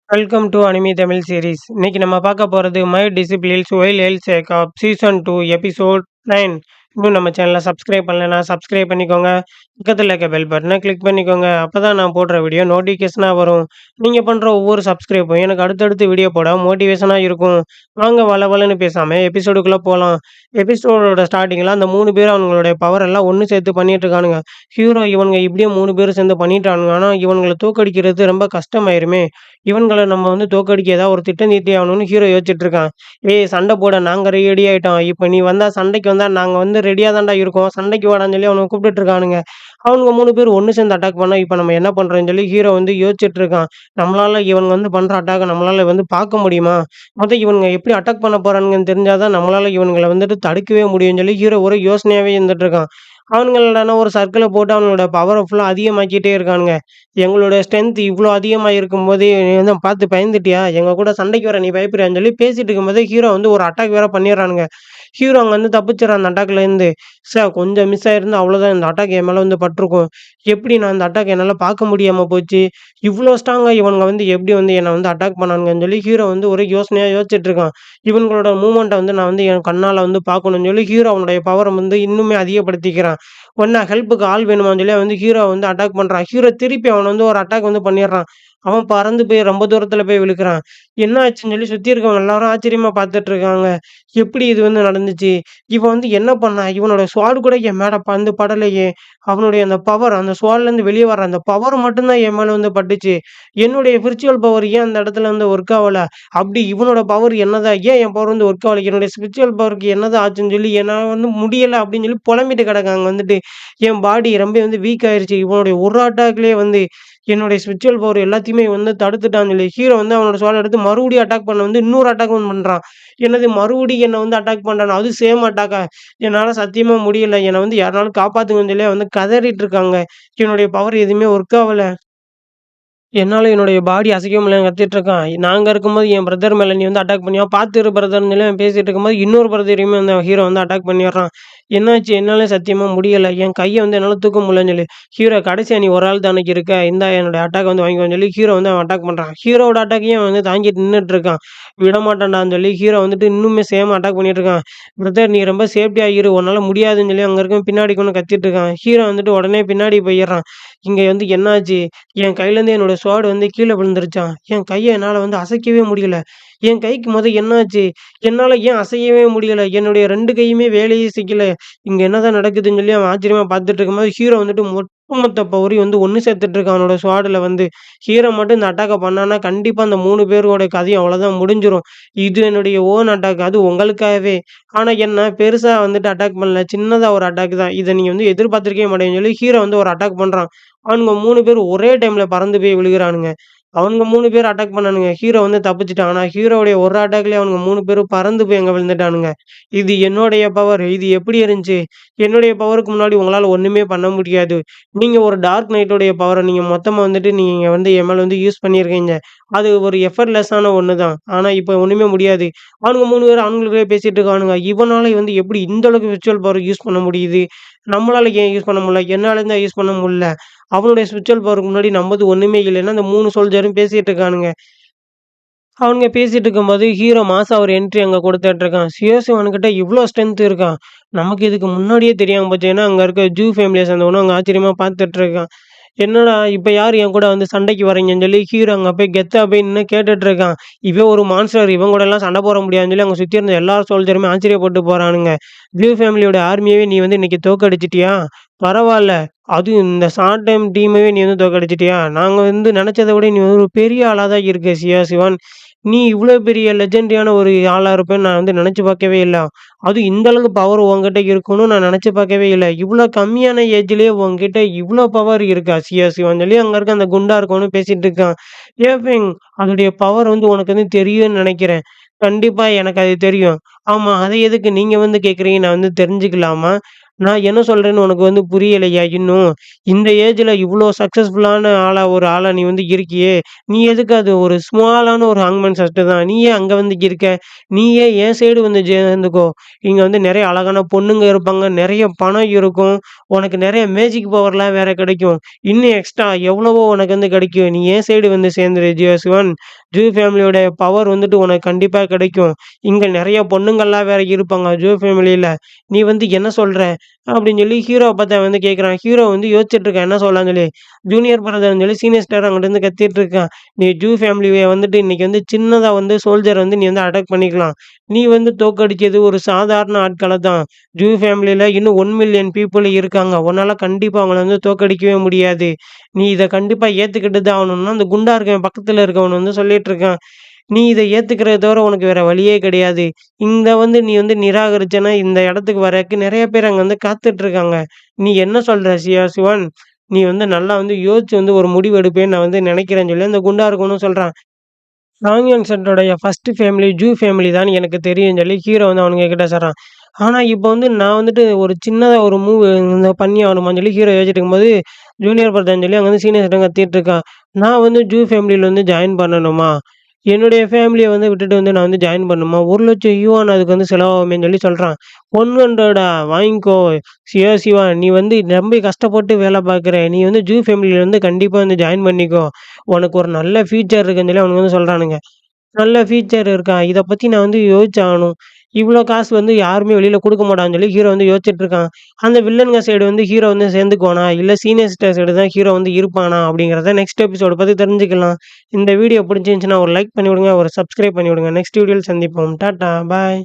Welcome to anime Tamil series. இன்னைக்கு நம்ம பார்க்க போறது மை டிசிப்ளின்ஸ் ஒயில் ஹெல்த் செக்அப் சீசன் 2 எபிசோட் 9. இன்னும் நம்ம சேனலை சப்ஸ்கிரைப் பண்ணலைன்னா சப்ஸ்கிரைப் பண்ணிக்கோங்க. பக்கத்தில் இருக்க பெல் பட்டனை கிளிக் பண்ணிக்கோங்க. அப்பதான் நான் போடுற வீடியோ நோட்டிஃபிகேஷனாக வரும். நீங்கள் பண்ணுற ஒவ்வொரு சப்ஸ்கிரைப்பும் எனக்கு அடுத்தடுத்து வீடியோ போட மோட்டிவேஷனாக இருக்கும். வாங்க வளவலன்னு பேசாமல் எபிசோடுக்குள்ளே போகலாம். எபிசோடோட ஸ்டார்டிங்கில் அந்த 3 பேர் அவங்களுடைய பவர் எல்லாம் ஒன்று சேர்த்து பண்ணிட்டு இருக்கானுங்க. ஹீரோ இவனுங்க இப்படியே 3 பேரும் சேர்ந்து பண்ணிட்டானுங்க. ஆனால் இவனுங்களை தோக்கடிக்கிறது ரொம்ப கஷ்டமாயிருமே. இவன்கள நம்ம வந்து தோற்கடிக்க ஏதாவது ஒரு திட்டம் தீட்டி ஆகணும்னு ஹீரோ யோசிச்சுட்டு இருக்கான். "ஏய் சண்டை போட நாங்க ரெடி ஆயிட்டோம். இப்ப நீ வந்தா சண்டைக்கு வந்தா நாங்க வந்து ரெடியா தான்டா இருக்கோம். சண்டைக்கு வாடான்னு" சொல்லி அவனுங்க கூப்பிட்டுட்டு இருக்கானுங்க. அவனுங்க 3 பேர் ஒண்ணு சேர்ந்து அட்டாக் பண்ணா, இப்ப நம்ம என்ன பண்றோம்ன்னு சொல்லி ஹீரோ வந்து யோசிச்சுட்டு இருக்கான். நம்மளால இவனுங்க வந்து பண்ற அட்டாக்க நம்மளால வந்து பார்க்க முடியுமா? இவனுங்க எப்படி அட்டாக் பண்ண போறானுங்கன்னு தெரிஞ்சா தான் நம்மளால இவனுங்கள வந்துட்டு தடுக்கவே முடியும்ன்னு சொல்லி ஹீரோ ஒரு யோசனையாவே இருந்துட்டு இருக்கான். அவனுங்க என்னடான்னா ஒரு சர்க்கிள போட்டு அவனோட பவர ஃபுல்லா அதிகமாக்கிட்டே இருக்கானுங்க. எங்களோட ஸ்ட்ரென்த் இவ்ளோ அதிகமா இருக்கும்போது, "நீ என்ன பார்த்து பயந்துட்டியா? எங்க கூட சண்டைக்கு வர நீ பயப்படுறியான்னு" சொல்லி பேசிட்டு இருக்கும்போதே, ஹீரோ வந்து ஒரு அட்டாக் வேற பண்ணிர்றானுங்க. ஹீரோ அங்கருந்து தப்பிச்சுறான் அந்த அட்டாக்லேருந்து. கொஞ்சம் மிஸ் ஆயிருந்தா அவ்வளோதான். இந்த அட்டாக் என் மேல வந்து பட்டுருக்கும். எப்படி நான் இந்த அட்டாக் என்னால பார்க்க முடியாம போச்சு. இவ்ளோ ஸ்ட்ராங்கா இவனுங்க வந்து எப்படி வந்து என்ன வந்து அட்டாக் பண்ணானுங்கன்னு சொல்லி ஹீரோ வந்து ஒரே யோசனையா யோசிச்சுட்டு இருக்கான். இவனுங்களோட மூவ்மெண்ட்ட வந்து நான் வந்து என் கண்ணால வந்து பார்க்கணும்னு சொல்லி ஹீரோ அவனுடைய பவர வந்து இன்னுமே அதிகப்படுத்திக்கிறான். உடனே ஹெல்ப்புக்கு ஆள் வேணுமான்னு சொல்லி அவன் வந்து ஹீரோவ வந்து அட்டாக் பண்றான். ஹீரோ திருப்பி அவன வந்து ஒரு அட்டாக் வந்து பண்ணிர்றான். அவன் பறந்து போய் ரொம்ப தூரத்துல போய் விழுக்குறான். என்ன ஆச்சுன்னு சொல்லி சுத்தி இருக்கவங்க எல்லாரும் ஆச்சரியமா பார்த்துட்டு இருக்காங்க. எப்படி இது வந்து நடந்துச்சு? இவன் வந்து என்ன பண்ணான்? இவனோட ஸ்வாட் கூட என் மேல வந்து படலையே! அவனுடைய அந்த பவர் அந்த ஸ்வாட்லேருந்து வெளிய வர அந்த பவர் மட்டும் தான் என் மேல வந்து பட்டுச்சு. என்னுடைய விர்ச்சுவல் பவர் ஏன் அந்த இடத்துல வந்து ஒர்க் ஆவல? அப்படி இவனோட பவர் என்னதான் ஏன் என் பவர் வந்து ஒர்க் ஆவல? என்னுடைய ஸ்பிரிச்சுவல் பவருக்கு என்னதான் ஆச்சுன்னு சொல்லி என்னால வந்து முடியல அப்படின்னு சொல்லி புலம்பிட்டு கிடக்காங்க வந்துட்டு. என் பாடி ரொம்ப வந்து வீக் ஆயிருச்சு. இவனுடைய ஒரு அட்டாக்லயே வந்து என்னுடைய ஸ்பிரிச்சுவல் பவர் எல்லாத்தையுமே வந்து தடுத்துட்டான்னு சொல்லி ஹீரோ வந்து அவனோட ஸ்வாட எடுத்து மறுபடியும் அட்டாக் பண்ண வந்து இன்னொரு அட்டாக் ஒண்ணு பண்றான். என்னது மறுபடியும் என்ன வந்து அட்டாக் பண்றானா? அதுவும் சேம் அட்டாக்கா? என்னால சத்தியமா முடியல. என்ன வந்து யாருனாலும் காப்பாத்துங்கன்னு சொல்லி வந்து கதறிட்டு இருக்காங்க. என்னுடைய பவர் எதுவுமே ஒர்க் ஆவல. என்னால என்னுடைய பாடி அசைக்க முடியலன்னு கத்திட்டு இருக்கான். நாங்க இருக்கும்போது என் பிரதர் மேல நீ வந்து அட்டாக் பண்ணியா? பார்த்து இரு பிரதர்ன்னு சொல்லி அவன் பேசிட்டு இருக்கும்போது, இன்னொரு பிரதரையுமே அந்த ஹீரோ வந்து அட்டாக் பண்ணிடுறான். என்னாச்சு? என்னால சத்தியமா முடியல. என் கைய வந்து என்னால தூக்க முடியலன்னு சொல்லி. ஹீரோ கடைசியா நீ ஒரு ஆள் தானக்கி இருக்க. இந்தா என்னோட அட்டாக் வந்து வாங்கிக்கோன்னு சொல்லி ஹீரோ வந்து அவன் அட்டாக் பண்றான். ஹீரோவோட அட்டாக்கையும் அவன் வந்து தாங்கிட்டு நின்னுட்டு இருக்கான். விடமாட்டான்டான்னு சொல்லி ஹீரோ வந்துட்டு இன்னுமே சேமா அட்டாக் பண்ணிட்டு இருக்கான். பிரதர் நீ ரொம்ப சேஃப்டியா இரு. உன்னால முடியாதுன்னு சொல்லி அங்க இருக்கவன் பின்னாடி கொண்டு கத்திட்டு இருக்கான். ஹீரோ வந்துட்டு உடனே பின்னாடி போயிர்றான். இங்க வந்து என்னாச்சு? என் கையிலேருந்து என்னோட ஸ்வாட் வந்து கீழ விழுந்துருச்சாம். என் கைய என்னால வந்து அசைக்கவே முடியல. என் கைக்கு என்னாச்சு? என்னால ஏன் அசையவே முடியல? என்னுடைய 2 கையுமே வேலையே செய்யல. இங்க என்னதான் நடக்குதுன்னு சொல்லி அவன் ஆச்சரியமா பார்த்துட்டு இருக்கும்போது, ஹீரோ வந்துட்டு ஒட்டுமொத்த பவரையும் வந்து ஒண்ணு சேர்த்துட்டு இருக்கான் அவனோட ஸ்வாடுல வந்து. ஹீரோ மட்டும் இந்த அட்டாக்க பண்ணான்னா, கண்டிப்பா அந்த 3 பேரோட கதையும் அவ்வளோதான் முடிஞ்சிரும். இது என்னுடைய ஓன் அட்டாக். அது உங்களுக்காகவே. ஆனா என்ன பெருசா வந்துட்டு அட்டாக் பண்ணல. சின்னதா ஒரு அட்டாக் தான். இத நீங்க வந்து எதிர்பார்த்திருக்கவே மாட்டீங்கன்னு சொல்லி ஹீரோ வந்து ஒரு அட்டாக் பண்றான். அவனுங்க 3 பேரும் ஒரே டைம்ல பறந்து போய் விழுகுறானுங்க. அவனுங்க 3 பேர் அட்டாக் பண்ணானுங்க. ஹீரோ வந்து தப்பிச்சுட்டான். ஆனா ஹீரோவுடைய ஒரு அட்டாக்லயே அவனுங்க 3 பேரும் பறந்து போய் அங்க விழுந்துட்டானுங்க. இது என்னுடைய பவர். இது எப்படி இருந்துச்சு? என்னுடைய பவருக்கு முன்னாடி உங்களால ஒண்ணுமே பண்ண முடியாது. நீங்க ஒரு டார்க் நைட்டோடைய பவர நீங்க மொத்தமா வந்துட்டு நீங்க வந்து என் மேல வந்து யூஸ் பண்ணியிருக்கீங்க. அது ஒரு எஃபர்ட்லெஸ்ஸான ஒண்ணு தான். ஆனா இப்ப ஒண்ணுமே முடியாது. அவனுங்க 3 பேரும் அவனுங்களுக்குள்ளயே பேசிட்டு இருக்கானுங்க. இவனால வந்து எப்படி இந்த அளவுக்கு விர்ச்சுவல் பவர் யூஸ் பண்ண முடியுது? நம்மளால ஏன் யூஸ் பண்ண முடியல? என்னால தான் யூஸ் பண்ண முடியல. அவனுடைய ஸ்பிரிச்சுவல் பவருக்கு முன்னாடி நம்மது ஒண்ணுமே இல்லைன்னா, அந்த 3 சோல்ஜரும் பேசிட்டு இருக்கானுங்க. அவனுங்க பேசிட்டு இருக்கும்போது, ஹீரோ மாஸா ஒரு என்ட்ரி அங்க குடுத்துட்டு இருக்கான். சிவசிவன்கிட்ட இவ்ளோ ஸ்ட்ரென்த் இருக்கா? நமக்கு இதுக்கு முன்னாடியே தெரியாம போச்சு. ஏன்னா, அங்க இருக்க ஜூ ஃபேமிலிய சேர்ந்தவனும் அங்க ஆச்சரியமா பார்த்துட்டு இருக்கான். என்னடா இப்ப யாரு என் கூட வந்து சண்டைக்கு வரீங்கன்னு சொல்லி ஹீரோ அங்க போய் கெத்தா போய் நின்னு கேட்டுட்டு இருக்கான். இவன் ஒரு மான்ஸ்டர். இவன் கூடலாம் சண்டை போட முடியாதுன்னு சொல்லி அங்க சுத்தி இருந்த எல்லா சோல்ஜருமே ஆச்சரியப்பட்டு போறானுங்க. ப்ளூ ஃபேமிலியோட ஆர்மியவே நீ வந்து இன்னைக்கு தோற்கடிச்சிட்டியா? பரவால்ல. அதுவும் இந்த ஷார்ட் டைம் டீமவே நீ வந்து தோற்கடிச்சிட்டியா? நாங்க வந்து நெனச்சத விட நீ ஒரு பெரிய ஆளா தான் இருக்க சிவன். நீ இவ்ளோ பெரிய லெஜெண்டரியான ஒரு ஆளா இருப்பேன்னு நான் வந்து நெனச்சு பார்க்கவே இல்ல. அதுவும் இந்த அளவுக்கு பவர் உன்கிட்ட இருக்கும்னு நான் நெனச்சு பார்க்கவே இல்ல. இவ்ளோ கம்மியான ஏஜ்லயே உன்கிட்ட இவ்ளோ பவர் இருக்கா? சிவன்னு சொல்லி அங்க இருக்க அந்த குண்டா இருக்கவனும் பேசிட்டு இருக்கான். ஏஃபிங் அதோடைய பவர் வந்து உனக்கு வந்து தெரியும்னு நெனைக்கிறேன். கண்டிப்பா எனக்கு அது தெரியும். ஆமா, அத எதுக்கு நீங்க வந்து கேட்கிறீங்க? நான் வந்து தெரிஞ்சுக்கலாமா? நான் என்ன சொல்றேன்னு உனக்கு வந்து புரியலையா இன்னும்? இந்த ஏஜ்ல இவ்ளோ சக்சஸ்ஃபுல்லான ஒரு ஆளா நீ வந்து இருக்கியே! நீ எதுக்கு அது ஒரு ஸ்மாலான ஒரு ஹாங்மேன் சஸ்ட் தான். நீ ஏன் அங்க வந்து இருக்க? நீ ஏன் என் சைடு வந்து சேர்ந்துக்கோ. இங்க வந்து நெறைய அழகான பொண்ணுங்க இருப்பாங்க. நெறைய பணம் இருக்கும். உனக்கு நெறைய மேஜிக் பவர்லாம் வேற கிடைக்கும். இன்னும் எக்ஸ்ட்ரா எவ்வளவோ உனக்கு வந்து கிடைக்கும். நீ என் சைடு வந்து சேர்ந்துரு ஜியோ சிவன். ஜூ ஃபேமிலியோட பவர் வந்துட்டு உனக்கு கண்டிப்பா கிடைக்கும். இங்க நெறைய பொண்ணுங்கள்லாம் வேற இருப்பாங்க ஜூ ஃபேமிலில. நீ வந்து என்ன சொல்ற? அப்படின்னு சொல்லி ஹீரோவ பார்த்து அவன் வந்து கேட்குறான். ஹீரோ வந்து யோசிச்சுட்டு இருக்கான் என்ன சொல்லலாம்னு சொல்லி. ஜூனியர் பிரதர்ன்னு சொல்லி சீனியர் ஸ்டார் அங்கிட்டுருந்து கத்திட்டு இருக்கான். நீ ஜூ ஃபேமிலிய வந்துட்டு இன்னைக்கு வந்து சின்னதா வந்து சோல்ஜர் வந்து நீ வந்து அட்டாக் பண்ணிக்கலாம். நீ வந்து தோற்கடிச்சது ஒரு சாதாரண ஆட்கள தான். ஜூ ஃபேமிலில இன்னும் 1,000,000 பீப்பிள் இருக்காங்க. உன்னால கண்டிப்பா அவங்கள வந்து தோற்கடிக்கவே முடியாது. நீ இத கண்டிப்பா ஏத்துக்கிட்டு தான் ஆகணும்னு அந்த குண்டா இருக்கவன் பக்கத்துல இருக்கவன் வந்து சொல்லிட்டு இருக்கான். நீ இத ஏத்துக்கிறத தவிர உனக்கு வேற வழியே கிடையாது. இந்த வந்து நீ வந்து நிராகரிச்சன்னா, இந்த இடத்துக்கு வரக்கு நெறைய பேர் அங்க வந்து காத்துட்டு இருக்காங்க. நீ என்ன சொல்ற சிவன்? நீ வந்து நல்லா வந்து யோசிச்சு வந்து ஒரு முடிவு எடுப்பேன்னு நான் வந்து நினைக்கிறேன்னு சொல்லி அந்த குண்டா இருக்கவனும் சொல்றான். சாங்யங் செட்டோடைய ஃபர்ஸ்ட் ஃபேமிலி ஜூ ஃபேமிலி தான்னு எனக்கு தெரியும்ன்னு சொல்லி ஹீரோ வந்து அவனுங்க கிட்ட சொல்றான். ஆனா, இப்ப வந்து நான் வந்துட்டு ஒரு சின்னதா ஒரு மூவ் இந்த பண்ணி ஆகணுமான்னு சொல்லி ஹீரோ யோசிச்சுட்டு இருக்கும்போது, ஜூனியர் பிரதர்ன்னு சொல்லி அங்க வந்து சீனியர்ஸ்ட்ட கத்திட்டு இருக்கான். நான் வந்து ஜூ ஃபேமிலில வந்து ஜாயின் பண்ணணுமா? என்னுடைய ஃபேமிலிய வந்து விட்டுட்டு வந்து நான் வந்து ஜாயின் பண்ணணுமா? 1,00,000 யுவான் அதுக்கு வந்து செலவாகுமேன்னு சொல்லி சொல்றான். 100 வாங்கிக்கோ. சிவா நீ வந்து நம்பி கஷ்டப்பட்டு வேலை பார்க்குற. நீ வந்து ஜூ ஃபேமிலில வந்து கண்டிப்பா வந்து ஜாயின் பண்ணிக்கோ. உனக்கு ஒரு நல்ல ஃபியூச்சர் இருக்குன்னு சொல்லி அவனுங்க வந்து சொல்றானுங்க. நல்ல ஃபீச்சர் இருக்கா? இத பத்தி நான் வந்து யோசிச்சாகணும். இவ்ளோ காசு வந்து யாருமே வெளில குடுக்க மாட்டாங்கன்னு சொல்லி ஹீரோ வந்து யோசிச்சுட்டு இருக்கான். அந்த வில்லனுங்க சைடு வந்து ஹீரோ வந்து சேர்ந்துக்குவானா? இல்ல சீனியர் ஸ்டார் சைடு தான் ஹீரோ வந்து இருப்பானா? அப்படிங்கிறத நெக்ஸ்ட் எபிசோட பத்தி தெரிஞ்சுக்கலாம். இந்த வீடியோ பிடிச்சிருந்துச்சுன்னா ஒரு லைக் பண்ணி விடுங்க. ஒரு சப்ஸ்கிரைப் பண்ணி விடுங்க. நெக்ஸ்ட் வீடியோல சந்திப்போம். டாட்டா! பாய்.